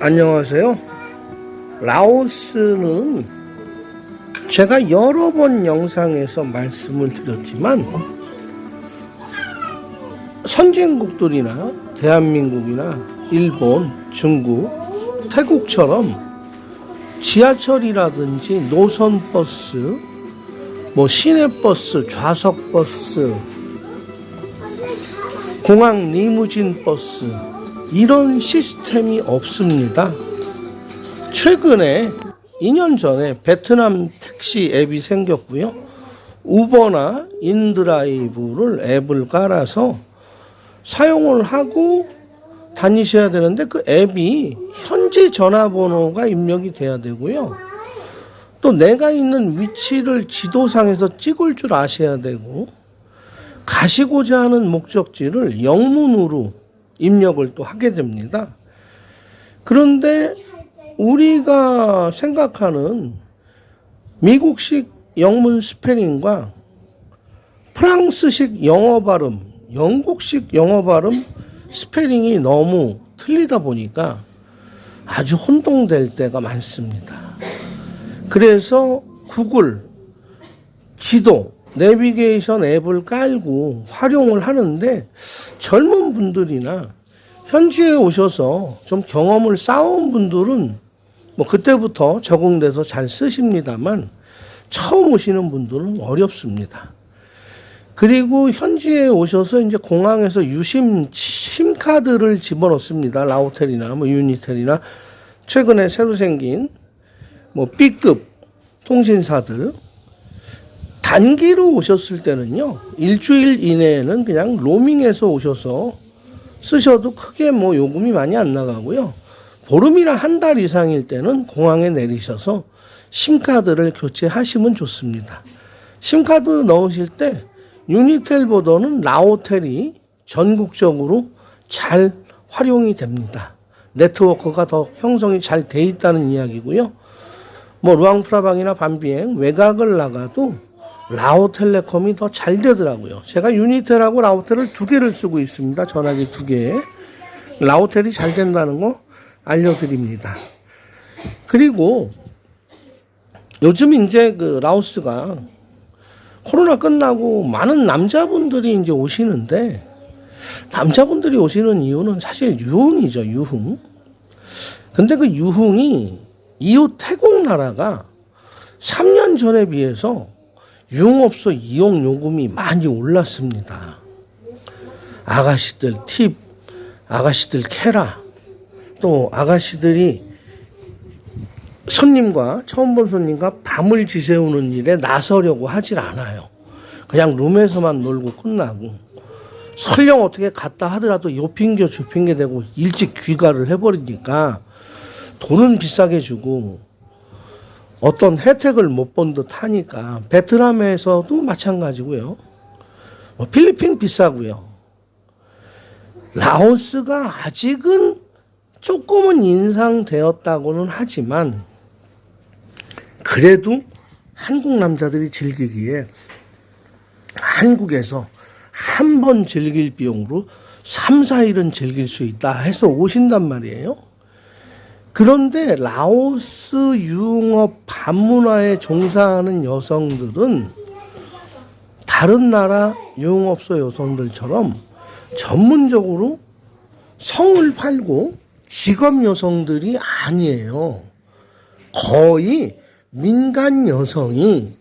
안녕하세요. 라오스는 제가 여러 번 영상에서 말씀을 드렸지만 선진국들이나 대한민국이나 일본, 중국, 태국처럼 지하철이라든지 노선버스, 시내버스, 좌석버스, 공항 리무진 버스 이런 시스템이 없습니다. 최근에 2년 전에 베트남 택시 앱이 생겼고요. 우버나 인드라이브를 앱을 깔아서 사용을 하고 다니셔야 되는데 그 앱이 현지 전화번호가 입력이 돼야 되고요. 또 내가 있는 위치를 지도상에서 찍을 줄 아셔야 되고 가시고자 하는 목적지를 영문으로 입력을 또 하게 됩니다. 그런데 우리가 생각하는 미국식 영문 스페링과 프랑스식 영어 발음, 영국식 영어 발음 스페링이 너무 틀리다 보니까 아주 혼동될 때가 많습니다. 그래서 구글, 지도, 내비게이션 앱을 깔고 활용을 하는데 젊은 분들이나 현지에 오셔서 좀 경험을 쌓은 분들은 그때부터 적응돼서 잘 쓰십니다만 처음 오시는 분들은 어렵습니다. 그리고 현지에 오셔서 이제 공항에서 유심 심카드를 집어넣습니다. 라오텔이나 유니텔이나 최근에 새로 생긴 B급 통신사들. 단기로 오셨을 때는요, 일주일 이내에는 그냥 로밍해서 오셔서 쓰셔도 크게 요금이 많이 안 나가고요. 보름이나 한 달 이상일 때는 공항에 내리셔서 심카드를 교체하시면 좋습니다. 심카드 넣으실 때 유니텔보다는 라오텔이 전국적으로 잘 활용이 됩니다. 네트워크가 더 형성이 잘 돼 있다는 이야기고요. 루앙프라방이나 밤비행 외곽을 나가도 라오텔레콤이 더 잘 되더라고요. 제가 유니텔하고 라오텔을 2개를 쓰고 있습니다. 전화기 2개. 라오텔이 잘 된다는 거 알려드립니다. 그리고 요즘 이제 라오스가 코로나 끝나고 많은 남자분들이 이제 오시는데, 남자분들이 오시는 이유는 사실 유흥이죠, 유흥. 근데 그 유흥이 이웃 태국 나라가 3년 전에 비해서 유흥업소 이용 요금이 많이 올랐습니다. 아가씨들 팁, 아가씨들 캐라, 또 아가씨들이 처음 본 손님과 밤을 지새우는 일에 나서려고 하질 않아요. 그냥 룸에서만 놀고 끝나고, 설령 어떻게 갔다 하더라도 요 핑계 저 핑계 대고 일찍 귀가를 해버리니까 돈은 비싸게 주고 어떤 혜택을 못 본 듯 하니까. 베트남에서도 마찬가지고요. 필리핀 비싸고요. 라오스가 아직은 조금은 인상되었다고는 하지만 그래도 한국 남자들이 즐기기에 한국에서 한 번 즐길 비용으로 3, 4일은 즐길 수 있다 해서 오신단 말이에요. 그런데 라오스 유흥업 밤문화에 종사하는 여성들은 다른 나라 유흥업소 여성들처럼 전문적으로 성을 팔고 직업 여성들이 아니에요. 거의 민간 여성이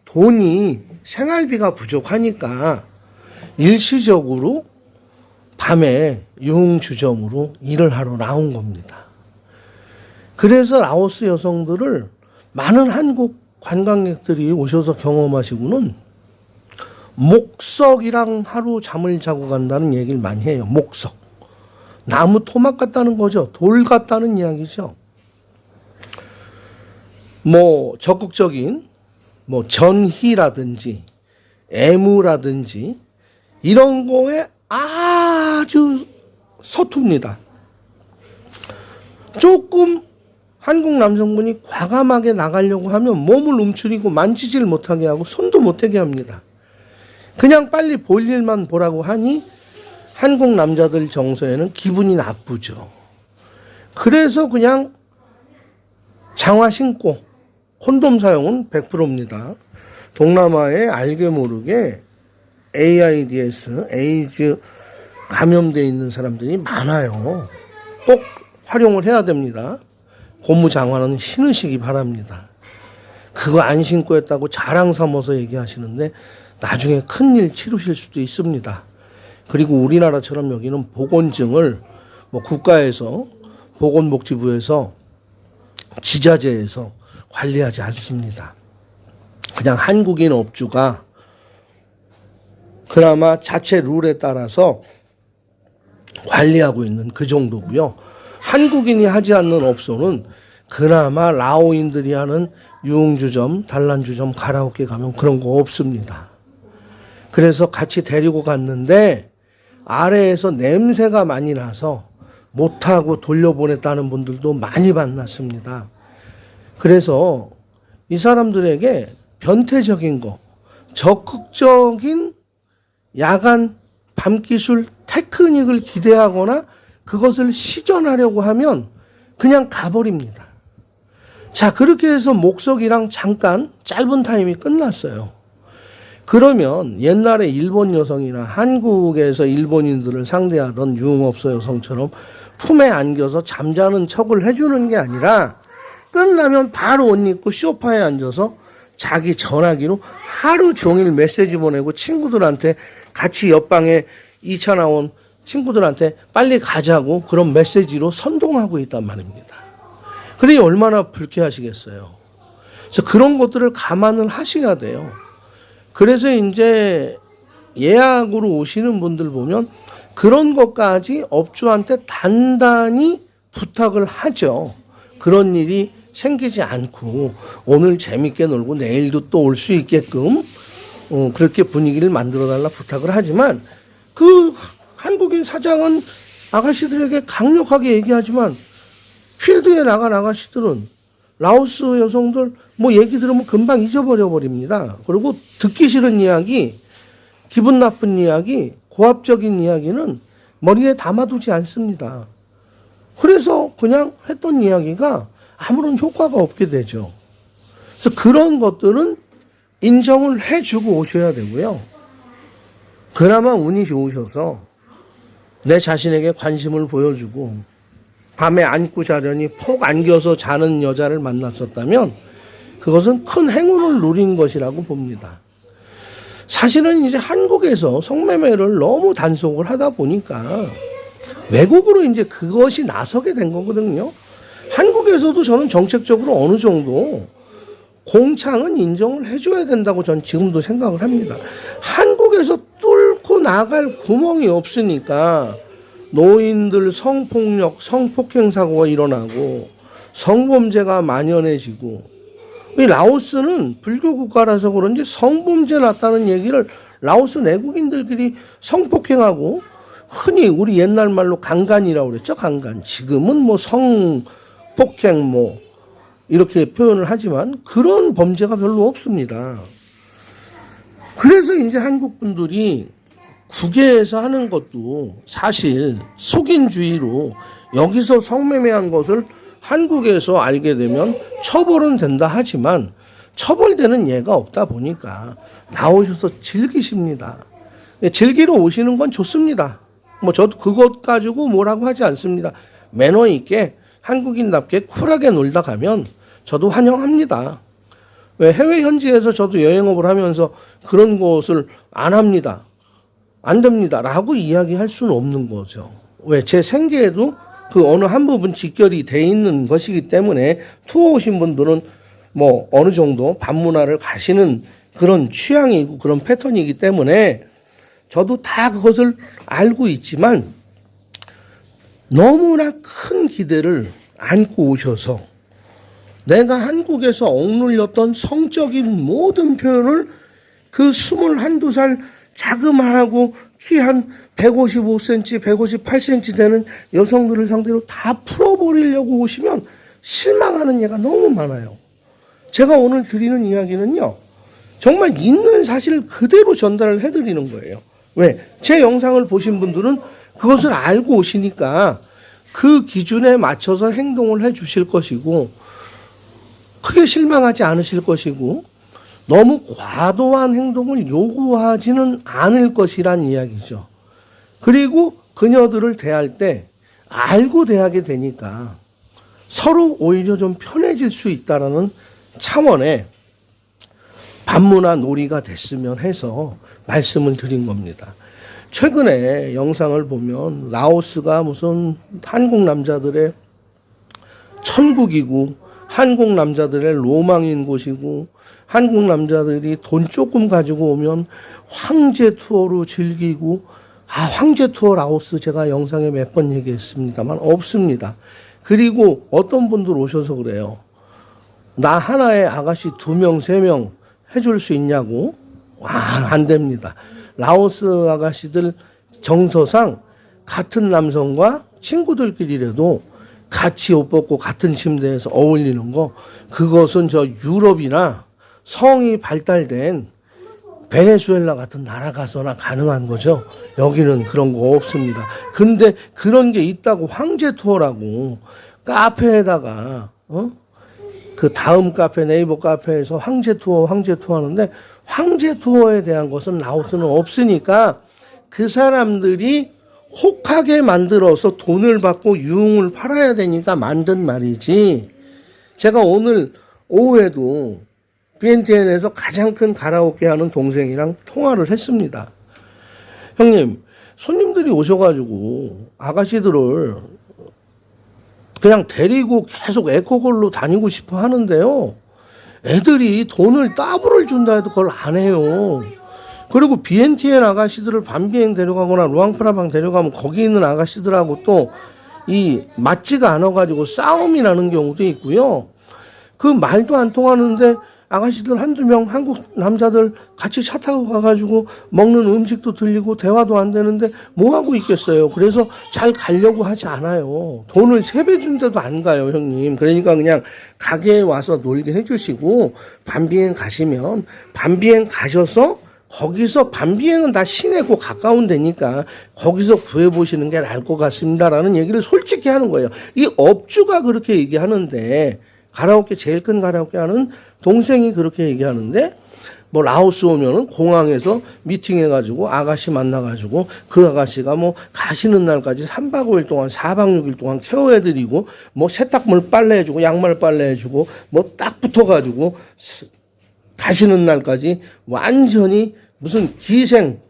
돈이 생활비가 부족하니까 일시적으로 밤에 유흥주점으로 일을 하러 나온 겁니다. 그래서 라오스 여성들을 많은 한국 관광객들이 오셔서 경험하시고는 목석이랑 하루 잠을 자고 간다는 얘기를 많이 해요. 목석. 나무 토막 같다는 거죠. 돌 같다는 이야기죠. 적극적인 전희라든지 애무라든지 이런 거에 아주 서툽니다. 조금 한국 남성분이 과감하게 나가려고 하면 몸을 움츠리고 만지질 못하게 하고 손도 못 대게 합니다. 그냥 빨리 볼 일만 보라고 하니 한국 남자들 정서에는 기분이 나쁘죠. 그래서 그냥 장화 신고 콘돔 사용은 100%입니다. 동남아에 알게 모르게 AIDS, 에이즈 감염되어 있는 사람들이 많아요. 꼭 활용을 해야 됩니다. 고무장화는 신으시기 바랍니다. 그거 안 신고 했다고 자랑 삼아서 얘기하시는데 나중에 큰일 치르실 수도 있습니다. 그리고 우리나라처럼 여기는 보건증을 뭐 국가에서 보건복지부에서 지자체에서 관리하지 않습니다. 그냥 한국인 업주가 그나마 자체 룰에 따라서 관리하고 있는 그 정도고요. 한국인이 하지 않는 업소는 그나마 라오인들이 하는 유흥주점, 단란주점, 가라오케 가면 그런 거 없습니다. 그래서 같이 데리고 갔는데 아래에서 냄새가 많이 나서 못하고 돌려보냈다는 분들도 많이 만났습니다. 그래서 이 사람들에게 변태적인 거, 적극적인 야간 밤기술 테크닉을 기대하거나 그것을 시전하려고 하면 그냥 가버립니다. 자, 그렇게 해서 목석이랑 잠깐 짧은 타임이 끝났어요. 그러면 옛날에 일본 여성이나 한국에서 일본인들을 상대하던 유흥업소 여성처럼 품에 안겨서 잠자는 척을 해주는 게 아니라 끝나면 바로 옷 입고 소파에 앉아서 자기 전화기로 하루 종일 메시지 보내고 친구들한테 같이 옆방에 2차 나온 친구들한테 빨리 가자고 그런 메시지로 선동하고 있단 말입니다. 그러니 얼마나 불쾌하시겠어요. 그래서 그런 것들을 감안을 하셔야 돼요. 그래서 이제 예약으로 오시는 분들 보면 그런 것까지 업주한테 단단히 부탁을 하죠. 그런 일이 생기지 않고 오늘 재밌게 놀고 내일도 또 올 수 있게끔 그렇게 분위기를 만들어달라 부탁을 하지만 그 한국인 사장은 아가씨들에게 강력하게 얘기하지만 필드에 나간 아가씨들은 라오스 여성들 뭐 얘기 들으면 금방 잊어버려 버립니다. 그리고 듣기 싫은 이야기, 기분 나쁜 이야기, 고압적인 이야기는 머리에 담아두지 않습니다. 그래서 그냥 했던 이야기가 아무런 효과가 없게 되죠. 그래서 그런 것들은 인정을 해주고 오셔야 되고요. 그나마 운이 좋으셔서 내 자신에게 관심을 보여주고 밤에 안고 자려니 폭 안겨서 자는 여자를 만났었다면 그것은 큰 행운을 누린 것이라고 봅니다. 사실은 이제 한국에서 성매매를 너무 단속을 하다 보니까 외국으로 이제 그것이 나서게 된 거거든요. 한국에서도 저는 정책적으로 어느 정도 공창은 인정을 해줘야 된다고 전 지금도 생각을 합니다. 한국에서 뚫고 나갈 구멍이 없으니까 노인들 성폭력, 성폭행 사고가 일어나고 성범죄가 만연해지고 이 라오스는 불교 국가라서 그런지 성범죄 났다는 얘기를 라오스 내국인들끼리 성폭행하고 흔히 우리 옛날 말로 강간이라고 그랬죠. 강간. 지금은 뭐 성폭행 뭐 이렇게 표현을 하지만 그런 범죄가 별로 없습니다. 그래서 이제 한국 분들이 국외에서 하는 것도 사실 속인주의로 여기서 성매매한 것을 한국에서 알게 되면 처벌은 된다 하지만 처벌되는 예가 없다 보니까 나오셔서 즐기십니다. 즐기러 오시는 건 좋습니다. 뭐 저도 그것 가지고 뭐라고 하지 않습니다. 매너 있게 한국인답게 쿨하게 놀다 가면 저도 환영합니다. 왜 해외 현지에서 저도 여행업을 하면서 그런 것을 안 합니다. 안 됩니다. 라고 이야기할 수는 없는 거죠. 왜? 제 생계에도 그 어느 한 부분 직결이 돼 있는 것이기 때문에 투어 오신 분들은 뭐 어느 정도 밤문화를 가시는 그런 취향이고 그런 패턴이기 때문에 저도 다 그것을 알고 있지만 너무나 큰 기대를 안고 오셔서 내가 한국에서 억눌렸던 성적인 모든 표현을 그 21~22살 자그마하고 키 한 155cm, 158cm 되는 여성들을 상대로 다 풀어버리려고 오시면 실망하는 예가 너무 많아요. 제가 오늘 드리는 이야기는요, 정말 있는 사실 그대로 전달을 해드리는 거예요. 왜? 제 영상을 보신 분들은 그것을 알고 오시니까 그 기준에 맞춰서 행동을 해 주실 것이고 크게 실망하지 않으실 것이고 너무 과도한 행동을 요구하지는 않을 것이란 이야기죠. 그리고 그녀들을 대할 때 알고 대하게 되니까 서로 오히려 좀 편해질 수 있다라는 차원의 반문화 놀이가 됐으면 해서 말씀을 드린 겁니다. 최근에 영상을 보면 라오스가 무슨 한국 남자들의 천국이고 한국 남자들의 로망인 곳이고 한국 남자들이 돈 조금 가지고 오면 황제 투어로 즐기고 황제 투어 라오스 제가 영상에 몇 번 얘기했습니다만 없습니다. 그리고 어떤 분들 오셔서 그래요. 나 하나에 아가씨 2명, 3명 해줄 수 있냐고? 안 됩니다. 라오스 아가씨들 정서상 같은 남성과 친구들끼리라도 같이 옷 벗고 같은 침대에서 어울리는 거, 그것은 저 유럽이나 성이 발달된 베네수엘라 같은 나라 가서나 가능한 거죠. 여기는 그런 거 없습니다. 근데 그런 게 있다고 황제 투어라고 카페에다가 그 다음 카페 네이버 카페에서 황제 투어 하는데 황제 투어에 대한 것은 라오스는 없으니까 그 사람들이 혹하게 만들어서 돈을 받고 유흥을 팔아야 되니까 만든 말이지. 제가 오늘 오후에도 비엔티엔에서 가장 큰 가라오케 하는 동생이랑 통화를 했습니다. 형님, 손님들이 오셔가지고 아가씨들을 그냥 데리고 계속 에코걸로 다니고 싶어 하는데요. 애들이 돈을 따블을 준다 해도 그걸 안 해요. 그리고 비엔티엔 아가씨들을 밤비행 데려가거나 루앙프라방 데려가면 거기 있는 아가씨들하고 또 이 맞지가 않아가지고 싸움이 나는 경우도 있고요. 그 말도 안 통하는데 아가씨들 한두 명 한국 남자들 같이 차 타고 가가지고 먹는 음식도 들리고 대화도 안 되는데 뭐 하고 있겠어요. 그래서 잘 가려고 하지 않아요. 돈을 3배 준데도 안 가요, 형님. 그러니까 그냥 가게에 와서 놀게 해주시고 밤비행 가시면 밤비행 가셔서 거기서 밤비행은 다 시내고 가까운 데니까 거기서 구해보시는 게 나을 것 같습니다라는 얘기를 솔직히 하는 거예요. 이 업주가 그렇게 얘기하는데 가라오케 제일 큰 가라오케 하는 동생이 그렇게 얘기하는데 뭐 라오스 오면은 공항에서 미팅해가지고 아가씨 만나가지고 그 아가씨가 뭐 가시는 날까지 3박 5일 동안 4박 6일 동안 케어해드리고 뭐 세탁물 빨래해주고 양말 빨래해주고 뭐 딱 붙어가지고 가시는 날까지 완전히 무슨 기생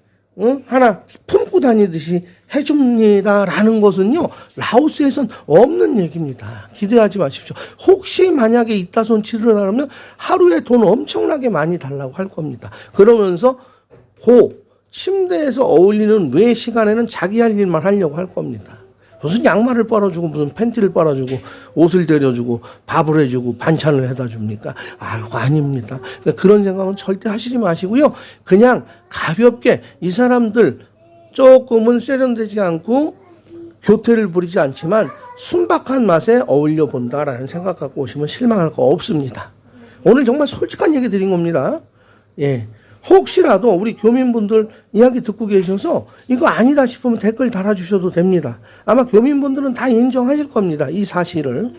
하나 품고 다니듯이 해줍니다라는 것은요 라오스에선 없는 얘기입니다. 기대하지 마십시오. 혹시 만약에 이따 손치를 하면 하루에 돈 엄청나게 많이 달라고 할 겁니다. 그러면서 그 침대에서 어울리는 외 시간에는 자기 할 일만 하려고 할 겁니다. 무슨 양말을 빨아주고 무슨 팬티를 빨아주고 옷을 데려주고 밥을 해주고 반찬을 해다 줍니까? 아이고 아닙니다. 그러니까 그런 생각은 절대 하시지 마시고요. 그냥 가볍게 이 사람들 조금은 세련되지 않고 교태를 부리지 않지만 순박한 맛에 어울려 본다라는 생각 갖고 오시면 실망할 거 없습니다. 오늘 정말 솔직한 얘기 드린 겁니다. 예. 혹시라도 우리 교민분들 이야기 듣고 계셔서 이거 아니다 싶으면 댓글 달아주셔도 됩니다. 아마 교민분들은 다 인정하실 겁니다. 이 사실을.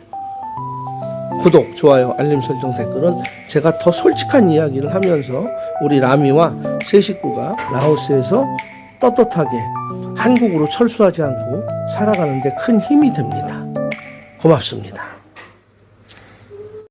구독, 좋아요, 알림 설정, 댓글은 제가 더 솔직한 이야기를 하면서 우리 라미와 세 식구가 라오스에서 떳떳하게 한국으로 철수하지 않고 살아가는 데 큰 힘이 됩니다. 고맙습니다.